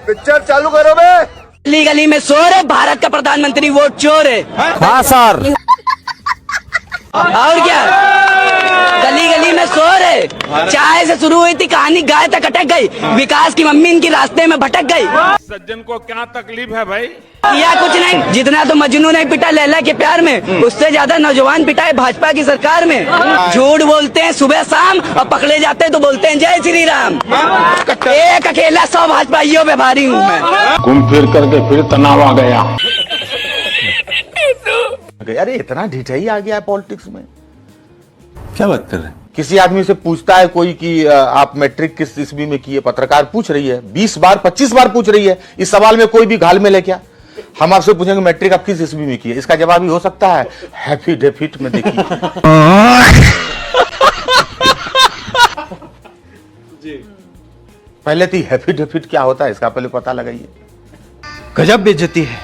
Picture चालू करो बे। गली गली में शोर है, भारत का प्रधानमंत्री वोट चोर है। हाँ सर। और क्या, गली गली में शोर है। चाय से शुरू हुई थी कहानी, गाय तक अटक गई। विकास की मम्मी इनकी रास्ते में भटक गई। सज्जन को क्या तकलीफ है भाई? या कुछ नहीं, जितना तो मजनू नहीं पिटा लैला के प्यार में, उससे ज्यादा नौजवान पिटा है भाजपा की सरकार में। झूठ बोलते हैं सुबह शाम और पकड़े जाते हैं तो बोलते हैं जय श्री राम। एक अकेला 100 भाजपाइयों पे भारी हूँ मैं। घूम फिर करके फिर तनाव आ गया। अरे इतना ढिठाई आ गया है पॉलिटिक्स में। क्या बात कर रहे हैं? किसी आदमी से पूछता है कोई कि आप मैट्रिक किस ईस्वी में किए, पत्रकार पूछ रही है 20 बार 25 बार पूछ रही है, इस सवाल में कोई भी घाल में ले क्या? हम आपसे पूछेंगे मैट्रिक आप किस ईस्वी में किए, इसका जवाब ही हो सकता है हैप्पी डेफिट में देखिए। पहले तो हैप्पी डेफिट क्या होता है इसका पहले पता लगाइए। गजब बेइज्जती है।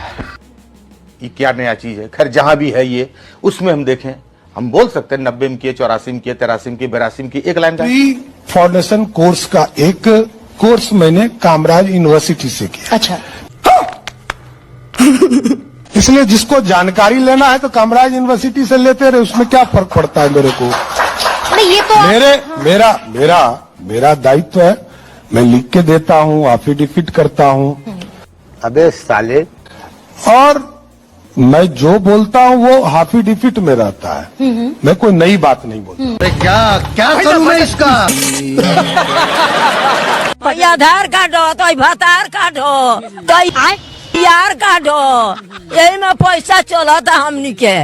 ये क्या नया चीज है? खैर जहां भी है ये, उसमें हम देखें, हम बोल सकते हैं 90 में किए, 84 में किए, 83 में किए, 82 में किए, एक लाइन का फाउंडेशन कोर्स का एक कोर्स मैंने कामराज यूनिवर्सिटी से किया। अच्छा। इसलिए जिसको जानकारी लेना है तो कामराज यूनिवर्सिटी से लेते रहे, उसमें क्या फर्क पड़ता है मेरे को? नहीं ये तो मेरा दायित्व है, मैं लिख के देता हूँ, एफिडेविट करता हूँ। अबे साले, और मैं जो बोलता हूँ वो एफिडेविट में रहता है। मैं कोई नई बात नहीं बोलता। क्या करूं मैं इसका? आधार कार्ड हो तो भतार कार्ड हो तो यार कार्ड हो, यही में पैसा चला था हमनी के।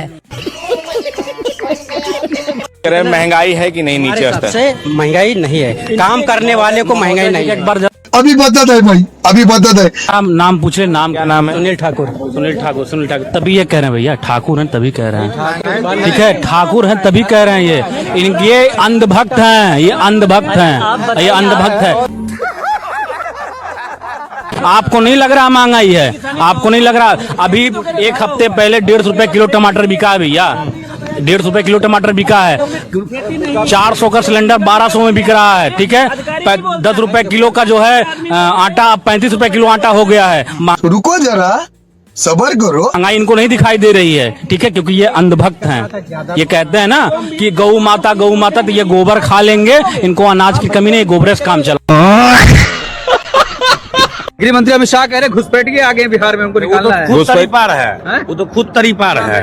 महंगाई है कि नहीं नीचे स्तर से? महंगाई नहीं है, काम करने वाले को महंगाई नहीं है। एक बार अभी बदत है भाई, अभी बदत है। नाम पूछ रहे, नाम क्या नाम है? सुनील ठाकुर। सुनील ठाकुर तभी ये कह रहे हैं भैया, ठाकुर हैं तभी कह रहे हैं। ठीक है, ठाकुर हैं तभी कह रहे हैं। ये अंधभक्त हैं, ये अंधभक्त हैं, ये अंधभक्त है। आपको नहीं लग रहा महंगाई है? आपको नहीं लग रहा? अभी एक हफ्ते पहले 150 रुपए किलो टमाटर बिका है भैया, 150 रुपए किलो टमाटर बिका है। 400 का सिलेंडर 1200 में बिक रहा है। ठीक है, 10 रुपए किलो का जो है आटा 35 रुपए किलो आटा हो गया है। रुको जरा, सबर करो। महंगाई इनको नहीं दिखाई दे रही है, ठीक है, क्योंकि ये अंधभक्त हैं। ये कहते हैं ना कि गौ माता तो ये गोबर खा लेंगे, इनको अनाज की कमी नहीं, गोबर से काम चला। गृह मंत्री अमित शाह कह रहे घुसपैठ के आगे बिहार में हमको निकालना है। घुसपैठ पार है, वो तो खुद तरी पार है।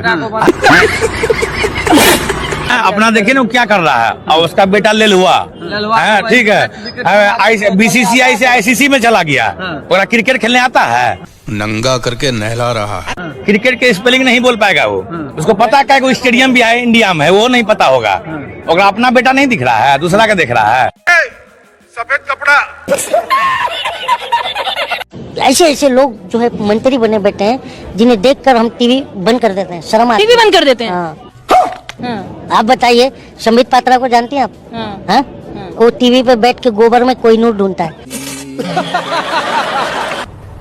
अपना देखिए ना क्या कर रहा है, और उसका बेटा ले हुआ है। ठीक है, बीसीसीआई से आईसीसी में चला गया। और क्रिकेट खेलने आता है, नंगा करके नहला रहा है। क्रिकेट के स्पेलिंग नहीं बोल पाएगा वो। उसको पता है कोई स्टेडियम भी है इंडिया में, वो नहीं पता होगा। और अपना बेटा नहीं दिख रहा है, दूसरा का दिख रहा है। सफेद कपड़ा। ऐसे ऐसे लोग जो है मंत्री बने बैठे हैं, जिन्हें देखकर हम टीवी बंद कर देते हैं, शर्म आती है। टीवी बंद कर देते हैं। हाँ। आप बताइए, संबित पात्रा को जानती हैं आप? हाँ? वो टीवी पे बैठ के गोबर में कोहिनूर ढूंढता है।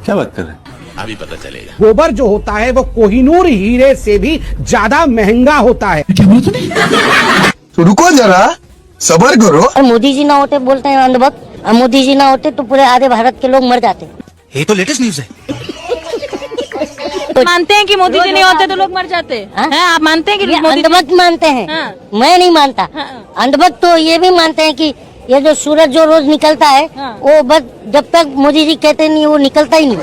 क्या बात कर रहे हैं? अभी पता चलेगा। गोबर जो होता है वो कोहिनूर हीरे से भी ज्यादा महंगा होता है। तो रुको जरा, सबर करो। और मोदी जी ना होते बोलते हैं अंधभक्त, और मोदी जी ना होते तो पूरे आधे भारत के लोग मर जाते। ये तो लेटेस्ट न्यूज है। तो मानते हैं कि मोदी जी नहीं होते तो लोग मर जाते हैं? आप मानते हैं कि अंधभक्त मानते हैं? हाँ। मैं नहीं मानता। अंधभक्त तो ये भी मानते हैं कि ये जो सूरज जो रोज निकलता है, वो बस जब तक मोदी जी कहते नहीं वो निकलता ही नहीं।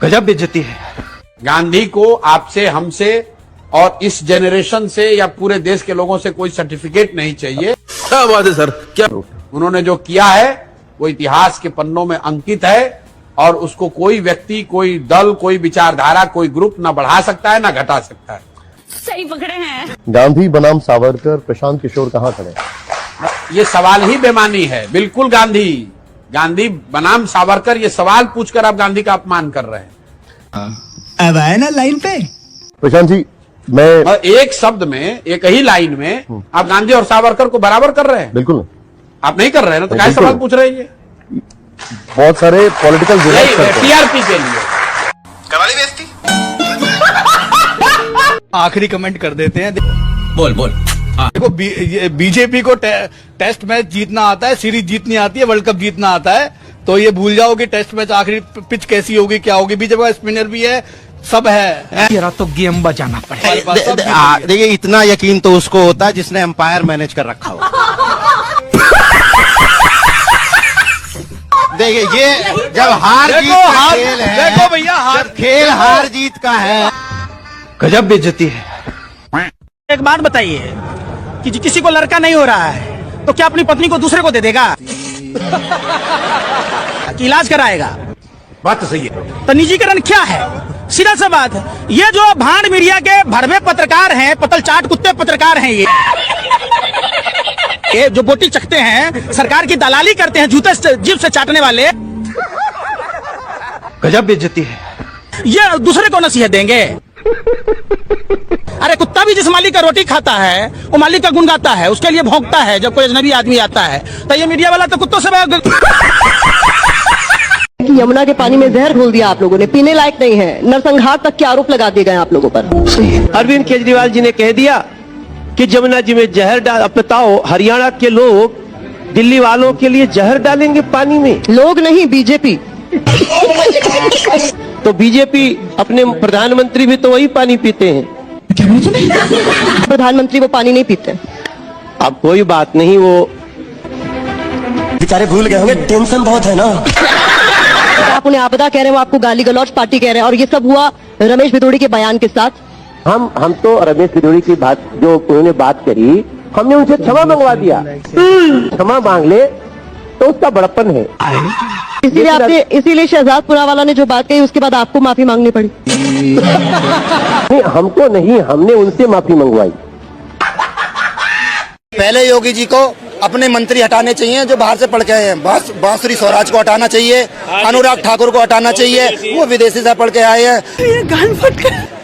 गजब बेइज्जती है। गांधी को आपसे, हमसे और इस जनरेशन से या पूरे देश के लोगों से कोई सर्टिफिकेट नहीं चाहिए। क्या बात है सर? क्या उन्होंने जो किया है वो इतिहास के पन्नों में अंकित है, और उसको कोई व्यक्ति, कोई दल, कोई विचारधारा, कोई ग्रुप न बढ़ा सकता है न घटा सकता है। सही पकड़े हैं। गांधी बनाम सावरकर, प्रशांत किशोर कहाँ खड़े? ये सवाल ही बेमानी है। बिल्कुल गांधी बनाम सावरकर, ये सवाल पूछकर आप गांधी का अपमान कर रहे हैं। अब आए ना लाइन पे प्रशांत जी, मैं एक शब्द में, एक ही लाइन में आप गांधी और सावरकर को बराबर कर रहे हैं। बिल्कुल आप नहीं कर रहे हैं ना, तो क्या सवाल पूछ रहे हैं? बहुत सारे पॉलिटिकल टीआरपी के लिए कवाली बेइज्जती। आखिरी कमेंट कर देते हैं। बोल देखो, बीजेपी को टेस्ट मैच जीतना आता है, सीरीज जीतनी आती है, वर्ल्ड कप जीतना आता है। तो ये भूल जाओ कि टेस्ट मैच आखिरी पिच कैसी होगी, क्या होगी। बीजेपी का स्पिनर भी है, सब है। तेरा तो गेम बजाना पड़ेगा। देखिए, इतना यकीन तो उसको होता है जिसने एम्पायर मैनेज कर रखा हो। देखिए, ये जब हार जीत का खेल है, देखो भैया, जब खेल हार जीत का है, गजब बेइज्जती है। एक बात बताइए कि किसी को लड़का नहीं हो रहा है तो क्या अपनी पत्नी को दूसरे को दे देगा कि इलाज कराएगा? बात तो सही है। तो निजीकरण क्या है? सीधा सा बात है। ये जो भांड मीडिया के भड़वे पत्रकार हैं, पतल चाट कुत्ते पत्रकार हैं, ये जो बोटी चखते हैं, सरकार की दलाली करते हैं, जूते से जीभ से चाटने वाले, गजब बेइज्जती है। ये दूसरे को नसीहत देंगे? अरे कुत्ता भी जिस मालिक का रोटी खाता है वो मालिक का गुण गाता है, उसके लिए भौंकता है जब कोई अजनबी आदमी आता है। तो ये मीडिया वाला तो कुत्तों से यमुना के पानी में जहर घोल दिया आप लोगों ने, पीने लायक नहीं है। नरसंहार तक के आरोप लगा दिए गए आप लोगों पर। अरविंद केजरीवाल जी ने कह दिया कि जमुना जी में जहर डाल। बताओ, हरियाणा के लोग दिल्ली वालों के लिए जहर डालेंगे पानी में? लोग नहीं, बीजेपी। तो बीजेपी अपने प्रधानमंत्री भी तो वही पानी पीते हैं। प्रधानमंत्री वो पानी नहीं पीते। अब कोई बात नहीं, वो बेचारे भूल गए होंगे, टेंशन बहुत है ना। आप उन्हें आपदा कह रहे हैं, वो आपको गाली गलौज पार्टी कह रहे हैं, और ये सब हुआ रमेश भिदोड़ी के बयान के साथ। हम तो रमेश भिदोड़ी की बात, जो उन्होंने बात करी, हमने उनसे क्षमा मंगवा दिया। क्षमा मांग ले तो उसका बड़प्पन है। इसीलिए शहजाद पुरावाला ने जो बात कही उसके बाद आपको माफी मांगनी पड़ी। नहीं, हमको नहीं, हमने उनसे माफी मंगवाई। पहले योगी जी को अपने मंत्री हटाने चाहिए जो बाहर से पढ़ के आए हैं। बांसुरी स्वराज को हटाना चाहिए, अनुराग ठाकुर को हटाना चाहिए, वो विदेशी से पढ़ के आए हैं।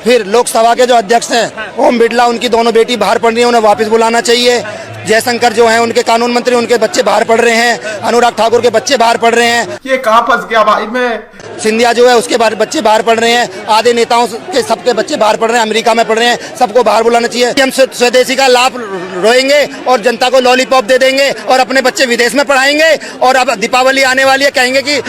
फिर लोकसभा के जो अध्यक्ष हैं ओम बिरला, उनकी दोनों बेटी बाहर पढ़ रही है, उन्हें वापस बुलाना चाहिए। जयशंकर जो हैं उनके कानून मंत्री, उनके बच्चे बाहर पढ़ रहे हैं। अनुराग ठाकुर के बच्चे बाहर पढ़ रहे हैं। ये कहाँ फंस गया भाई मैं। सिंधिया जो है उसके बच्चे बाहर पढ़ रहे हैं। आधे नेताओं के सबके बच्चे बाहर पढ़ रहे हैं, अमेरिका में पढ़ रहे हैं। सबको बाहर बुलाना चाहिए। हम स्वदेशी का लाभ रोएंगे और जनता को लॉलीपॉप दे देंगे और अपने बच्चे विदेश में पढ़ाएंगे। और अब दीपावली आने वाली है, कहेंगे कि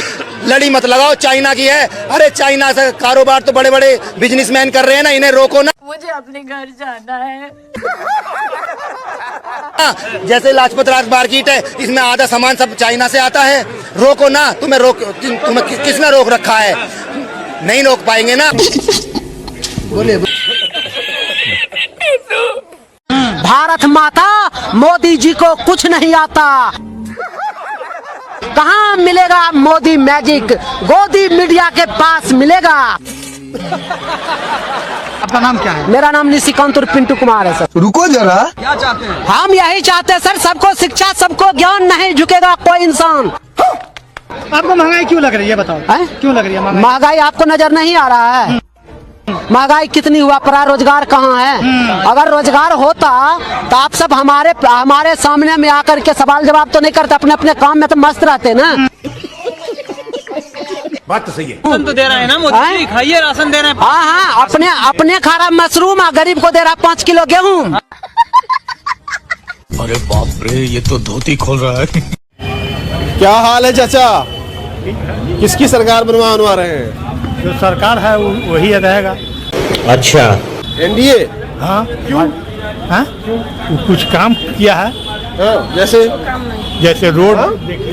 लड़ी मत लगाओ, चाइना की है। अरे चाइना से कारोबार तो बड़े बड़े बिजनेसमैन कर रहे हैं ना, इन्हें रोको ना। मुझे अपने घर जाना है। जैसे लाजपत राज मार्केट है, इसमें आधा सामान सब चाइना से आता है। रोको ना, तुम्हें किसने रोक रखा है? नहीं रोक पाएंगे ना। बोले भारत माता मोदी जी को कुछ नहीं आता। कहाँ मिलेगा मोदी मैजिक? गोदी मीडिया के पास मिलेगा। आपका नाम क्या है? मेरा नाम निशिकांत और पिंटू कुमार है सर। रुको जरा, क्या चाहते हैं? हम यही चाहते हैं सर, सबको शिक्षा, सबको ज्ञान, नहीं झुकेगा कोई इंसान। आपको महंगाई क्यों लग रही है, बताओ? क्यों लग रही है महंगाई? आपको नजर नहीं आ रहा है महंगाई कितनी हुआ पड़ा? रोजगार कहाँ है? अगर रोजगार होता तो आप सब हमारे सामने में आकर के सवाल जवाब तो नहीं करते, अपने अपने काम में तो मस्त रहते ना। बात तो सही है। राशन तो दे रहे हैं ना मोदी जी, खाइए, राशन दे रहे हैं। हाँ, अपने खा रहा मशरूम, गरीब को दे रहा 5 किलो गेहूँ। अरे बाप रे, ये तो धोती खोल रहा है। क्या हाल है चाचा? किसकी सरकार बनवा रहे हैं? जो सरकार है वही रहेगा। अच्छा, एनडीए? हाँ, क्यों? हाँ, कुछ काम किया है? हाँ, जैसे रोड।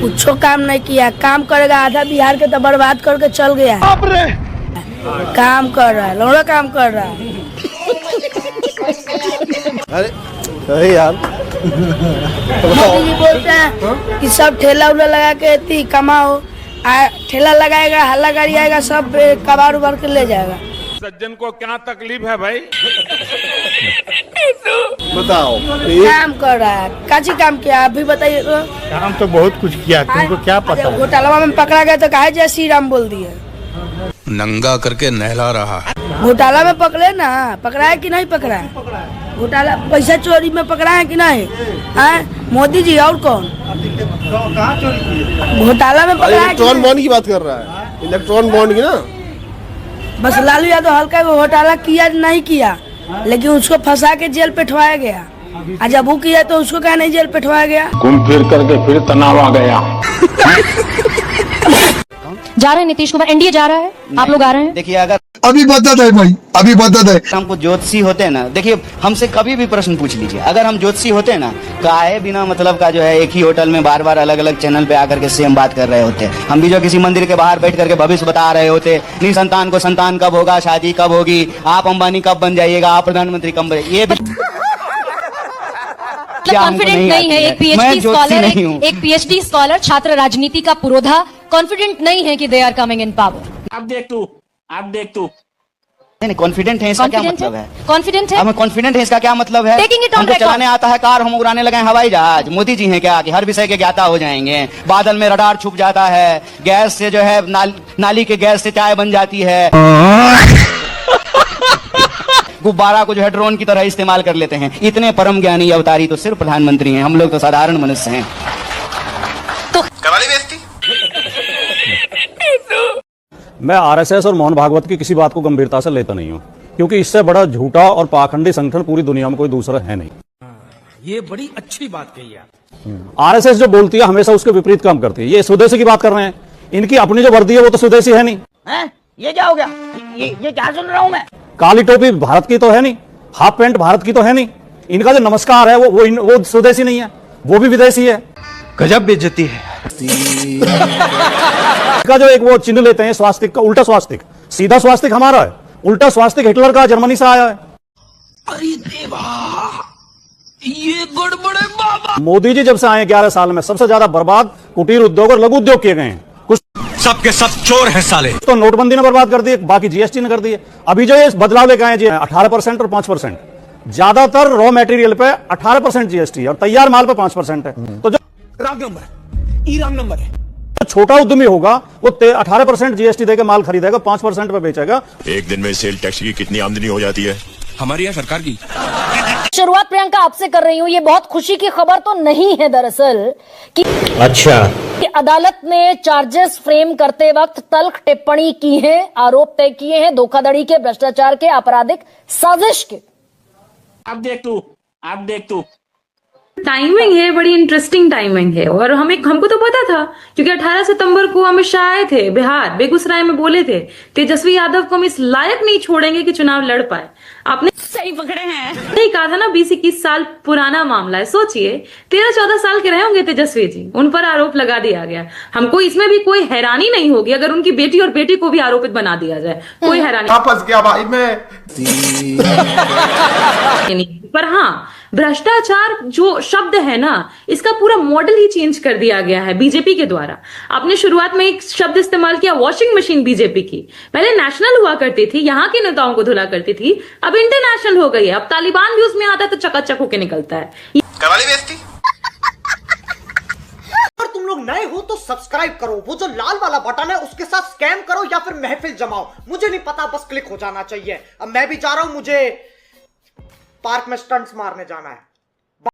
कुछ काम नहीं किया, काम करेगा आधा बिहार के तो बर्बाद करके चल गया है। काम कर रहा है, लौड़ा काम कर रहा है। अरे यार, मोदी जी बोलते हैं कि सब ठेला उला लगा के कमाओ, ठेला लगाएगा, हल्ला गाड़ी आएगा, सब कबाड़ उबाड़ के ले जाएगा। सज्जन को क्या तकलीफ है भाई? बताओ। काम कर रहा है, काची काम किया आप भी बताइए तो। काम तो बहुत कुछ किया, तुमको क्या पता है? घोटाला में पकड़ा गया तो काहे जय श्री राम बोल दिए? नंगा करके नहला रहा है। घोटाला में पकड़े ना, पकड़ा है कि नहीं पकड़ा है? घोटाला पैसा चोरी में पकड़ा है कि नहीं? मोदी जी और कौन? घोटाला में पकड़ा है? इलेक्ट्रॉन बॉन्ड की बात कर रहा है, इलेक्ट्रॉन बॉन्ड की ना। बस लालू यादव हल्का घोटाला किया नहीं किया, लेकिन उसको फंसा के जेल पेठवाया गया। जब वो किया तो उसको क्या नहीं जेल पेठवाया गया? घूम फिर करके फिर तनाव आ गया। जा रहे हैं नीतीश कुमार, एनडीए जा रहा है, आप लोग आ रहे हैं? देखिए, अगर अभी बदत है भाई, अभी बदत है। हमको ज्योतिषी होते ना, देखिए हमसे कभी भी प्रश्न पूछ लीजिए, अगर हम ज्योतिषी होते ना, काहे बिना मतलब का जो है एक ही होटल में बार बार अलग अलग चैनल पे आकर के सेम बात कर रहे होते। हम भी जो किसी मंदिर के बाहर बैठ करके भविष्य बता रहे होते, नहीं संतान को संतान कब होगा, शादी कब होगी, आप अंबानी कब बन जाइएगा, आप प्रधानमंत्री कब बन, ये कॉन्फिडेंट नहीं है। एक पीएचडी स्कॉलर, छात्र राजनीति का पुरोधा कॉन्फिडेंट नहीं है कि they are coming in power. अब देख तू नहीं, कॉन्फिडेंट है, इसका क्या मतलब है? कॉन्फिडेंट है, हमें कॉन्फिडेंट है, इसका क्या मतलब है? हमको चलाने आता है कार, हम उड़ाने लगे हवाई जहाज। मोदी जी हैं क्या कि हर विषय के ज्ञाता हो जाएंगे? बादल में रडार छुप जाता है, गैस से जो है नाली के गैस से चाय बन जाती है, गुब्बारा को जो है ड्रोन की तरह इस्तेमाल कर लेते हैं। इतने परम ज्ञानी अवतारी तो सिर्फ प्रधानमंत्री हैं, हम लोग तो साधारण मनुष्य हैं। तो कवाली बेइज्जती। मैं आरएसएस और मोहन भागवत की किसी बात को गंभीरता से लेता नहीं हूं, क्योंकि इससे बड़ा झूठा और पाखंडी संगठन पूरी दुनिया में कोई दूसरा है नहीं। ये बड़ी अच्छी बात कही आप। आरएसएस जो बोलती है हमेशा उसके विपरीत काम करती है। ये स्वदेशी की बात कर रहे हैं, इनकी अपनी जो वर्दी है वो तो स्वदेशी है नहीं। ये क्या हो गया? ये क्या सुन रहा हूँ मैं? काली टोपी भारत की तो है नहीं, हाफ पैंट भारत की तो है नहीं, इनका जो नमस्कार है वो स्वदेशी नहीं है, वो भी विदेशी है। गजब बेइज्जती है। का जो एक वो चिन्ह लेते हैं स्वास्तिक का, उल्टा स्वास्तिक, सीधा स्वास्तिक हमारा है, उल्टा स्वास्तिक हिटलर का जर्मनी से आया है। अरे देवा, ये गड़बड़ है बाबा। मोदी जी जब से आए 11 साल में सबसे ज्यादा बर्बाद कुटीर उद्योग और लघु उद्योग किए गए हैं। कुछ सबके सब चोर हैं साले। तो नोटबंदी ने बर्बाद कर दिए, बाकी जीएसटी ने कर दिए। अभी जो ये बदलाव लेके आए जी 18% और 5%, ज्यादातर रॉ मटेरियल पे 18% जीएसटी और तैयार माल पे 5% है। तो जो रॉन्ग नंबर है। छोटा उद्यमी होगा वो 18% जीएसटी देकर माल खरीदेगा, 5% पे बेचेगा। एक दिन में सेल टैक्स की कितनी आमदनी हो जाती है हमारी या सरकार की? शुरुआत प्रियंका आपसे कर रही हूँ। ये बहुत खुशी की खबर तो नहीं है दरअसल कि अच्छा, कि अदालत ने चार्जेस फ्रेम करते वक्त तल्ख टिप्पणी की है, आरोप तय किए हैं धोखाधड़ी के, भ्रष्टाचार के, आपराधिक साजिश के। अब देख तू टाइमिंग है, बड़ी इंटरेस्टिंग टाइमिंग है। और हमको तो पता था, क्योंकि 18 सितंबर को अमित शाह आए थे बिहार, बेगूसराय में बोले थे तेजस्वी यादव को हम इस लायक नहीं छोड़ेंगे कि चुनाव लड़ पाए। आपने सही पकड़े हैं। नहीं कहा था ना, 20-21 साल पुराना मामला है। सोचिए 13-14 साल के रहे होंगे तेजस्वी जी, उन पर आरोप लगा दिया गया। हमको इसमें भी कोई हैरानी नहीं होगी अगर उनकी बेटी और बेटी को भी आरोपित बना दिया जाए, कोई हैरानी वापस गया भाई मैं। पर हाँ, भ्रष्टाचार जो शब्द है ना, इसका पूरा मॉडल ही चेंज कर दिया गया है बीजेपी के द्वारा। आपने शुरुआत में एक शब्द इस्तेमाल किया, वॉशिंग मशीन बीजेपी की। पहले नेशनल हुआ करती थी, यहाँ के नेताओं को धुला करती थी, अब इंटरनेशनल हो गई है। अब तालिबान भी उसमें आता है तो चकाचक होके निकलता है। कवाली बेइज्जती। अगर तुम लोग नए हो तो सब्सक्राइब करो, वो जो लाल वाला बटन है उसके साथ स्कैम करो या फिर महफिल जमाओ, मुझे नहीं पता, बस क्लिक हो जाना चाहिए। अब मैं भी जा रहा हूं, मुझे पार्क में स्टंट्स मारने जाना है।